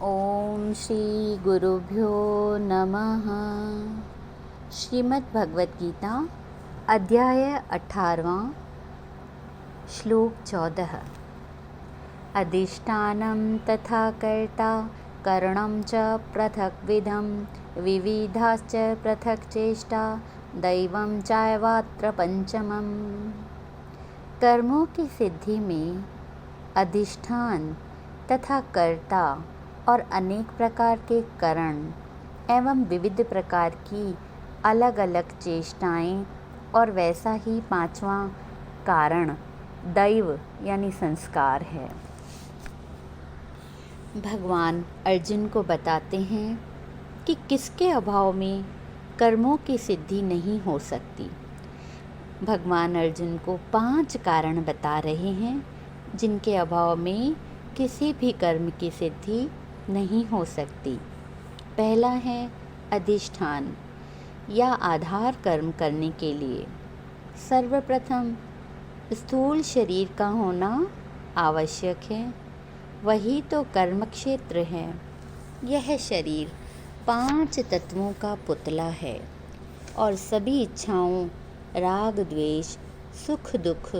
ओम श्री गुरुभ्यो नमः। श्रीमद् भगवत गीता अध्याय 18वां श्लोक 14। अधिष्ठानं तथा कर्ता करणं च पृथग्विधं विविधाश्च पृथक् चेष्टा दैवं चायवात्र पंचमम्। कर्मों की सिद्धि में अधिष्ठान तथा कर्ता और अनेक प्रकार के कारण एवं विविध प्रकार की अलग अलग चेष्टाएं और वैसा ही पांचवा कारण दैव यानी संस्कार है। भगवान अर्जुन को बताते हैं कि किसके अभाव में कर्मों की सिद्धि नहीं हो सकती। भगवान अर्जुन को 5 कारण बता रहे हैं जिनके अभाव में किसी भी कर्म की सिद्धि नहीं हो सकती। पहला है अधिष्ठान या आधार कर्म करने के लिए सर्वप्रथम स्थूल शरीर का होना आवश्यक है। वही तो कर्म क्षेत्र है। यह शरीर 5 तत्वों का पुतला है और सभी इच्छाओं राग द्वेष सुख दुख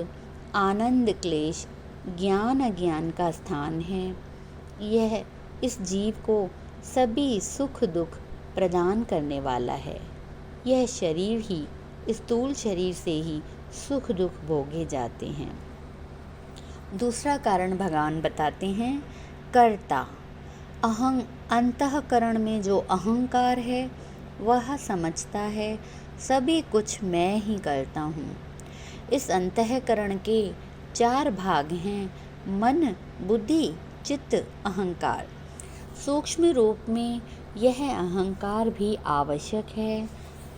आनंद क्लेश ज्ञान अज्ञान का स्थान है। यह इस जीव को सभी सुख दुख प्रदान करने वाला है। यह शरीर ही स्थूल शरीर से ही सुख दुख भोगे जाते हैं। दूसरा कारण भगवान बताते हैं कर्ता। अंतःकरण में जो अहंकार है वह समझता है सभी कुछ मैं ही करता हूँ। इस अंतःकरण के 4 भाग हैं, मन बुद्धि चित्त अहंकार। सूक्ष्म रूप में यह अहंकार भी आवश्यक है।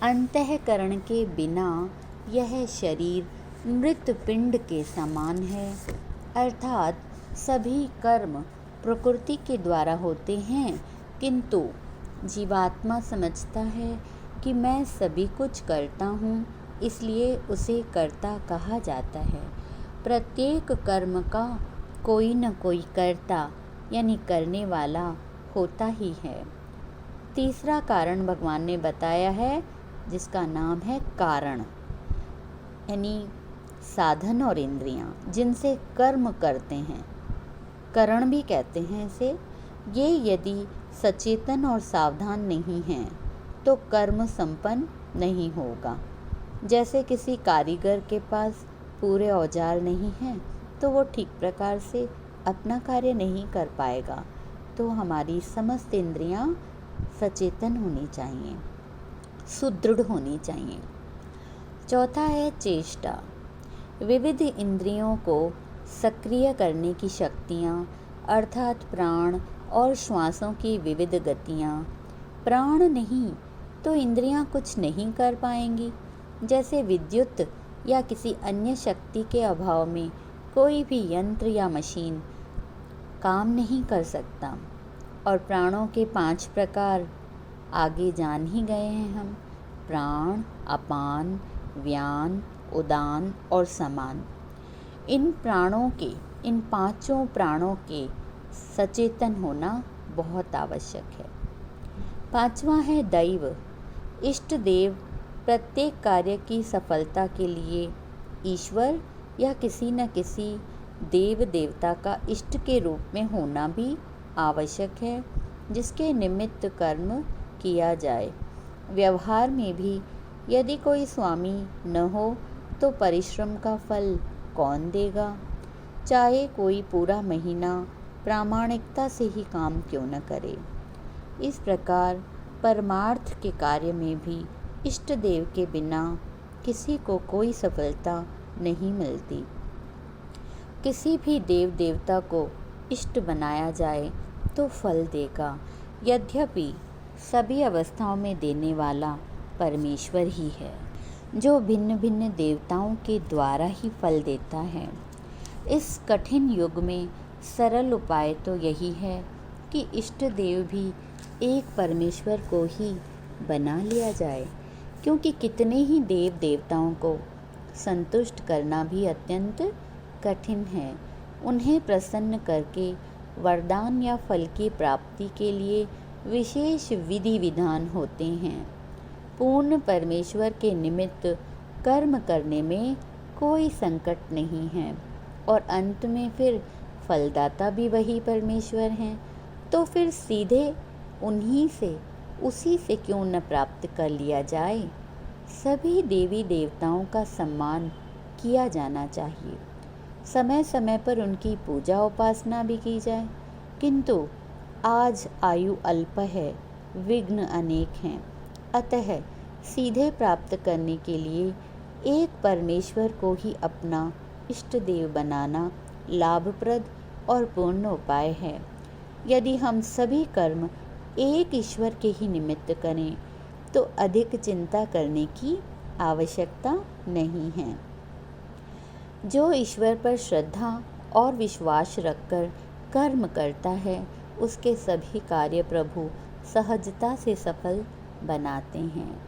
अंतःकरण के बिना यह शरीर मृत पिंड के समान है, अर्थात सभी कर्म प्रकृति के द्वारा होते हैं, किंतु जीवात्मा समझता है कि मैं सभी कुछ करता हूँ, इसलिए उसे कर्ता कहा जाता है। प्रत्येक कर्म का कोई न कोई कर्ता यानी करने वाला होता ही है। तीसरा कारण भगवान ने बताया है जिसका नाम है कारण, यानी साधन और इंद्रियां जिनसे कर्म करते हैं, करण भी कहते हैं इसे। ये यदि सचेतन और सावधान नहीं हैं तो कर्म संपन्न नहीं होगा। जैसे किसी कारीगर के पास पूरे औजार नहीं हैं तो वो ठीक प्रकार से अपना कार्य नहीं कर पाएगा। तो हमारी समस्त इंद्रियां सचेतन होनी चाहिए, सुदृढ़ होनी चाहिए। चौथा है चेष्टा। विविध इंद्रियों को सक्रिय करने की शक्तियां, अर्थात प्राण और श्वासों की विविध गतियां। प्राण नहीं तो इंद्रियां कुछ नहीं कर पाएंगी। जैसे विद्युत या किसी अन्य शक्ति के अभाव में कोई भी यंत्र या मशीन काम नहीं कर सकता। और प्राणों के 5 प्रकार आगे जान ही गए हैं हम, प्राण अपान व्यान उदान और समान। इन इन 5 प्राणों के सचेतन होना बहुत आवश्यक है। 5वां है दैव। इष्ट देव प्रत्येक कार्य की सफलता के लिए ईश्वर या किसी न किसी देव देवता का इष्ट के रूप में होना भी आवश्यक है, जिसके निमित्त कर्म किया जाए। व्यवहार में भी यदि कोई स्वामी न हो तो परिश्रम का फल कौन देगा। चाहे कोई पूरा महीना प्रामाणिकता से ही काम क्यों न करे। इस प्रकार परमार्थ के कार्य में भी इष्ट देव के बिना किसी को कोई सफलता नहीं मिलती। किसी भी देव देवता को इष्ट बनाया जाए तो फल देगा, यद्यपि सभी अवस्थाओं में देने वाला परमेश्वर ही है, जो भिन्न भिन्न देवताओं के द्वारा ही फल देता है। इस कठिन युग में सरल उपाय तो यही है कि इष्ट देव भी एक परमेश्वर को ही बना लिया जाए, क्योंकि कितने ही देव देवताओं को संतुष्ट करना भी अत्यंत कठिन है। उन्हें प्रसन्न करके वरदान या फल की प्राप्ति के लिए विशेष विधि विधान होते हैं। पूर्ण परमेश्वर के निमित्त कर्म करने में कोई संकट नहीं है और अंत में फिर फलदाता भी वही परमेश्वर हैं। तो फिर सीधे उन्हीं से उसी से क्यों न प्राप्त कर लिया जाए। सभी देवी देवताओं का सम्मान किया जाना चाहिए, समय समय पर उनकी पूजा उपासना भी की जाए। किंतु आज आयु अल्प है, विघ्न अनेक हैं, अतः सीधे प्राप्त करने के लिए एक परमेश्वर को ही अपना इष्ट देव बनाना लाभप्रद और पूर्ण उपाय है। यदि हम सभी कर्म एक ईश्वर के ही निमित्त करें तो अधिक चिंता करने की आवश्यकता नहीं है। जो ईश्वर पर श्रद्धा और विश्वास रखकर कर्म करता है उसके सभी कार्य प्रभु सहजता से सफल बनाते हैं।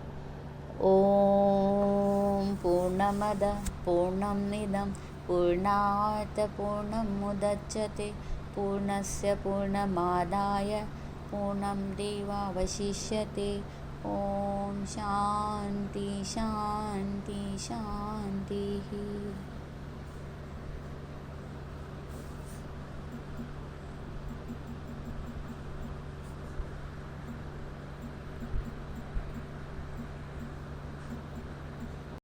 ओम पूर्णमद पूर्णमिदं पूर्णात् पूर्णमुदच्यते पूर्णस्य पूर्णमादाय पूर्णमेवावशिष्यते। ओम शांति शांति शांति।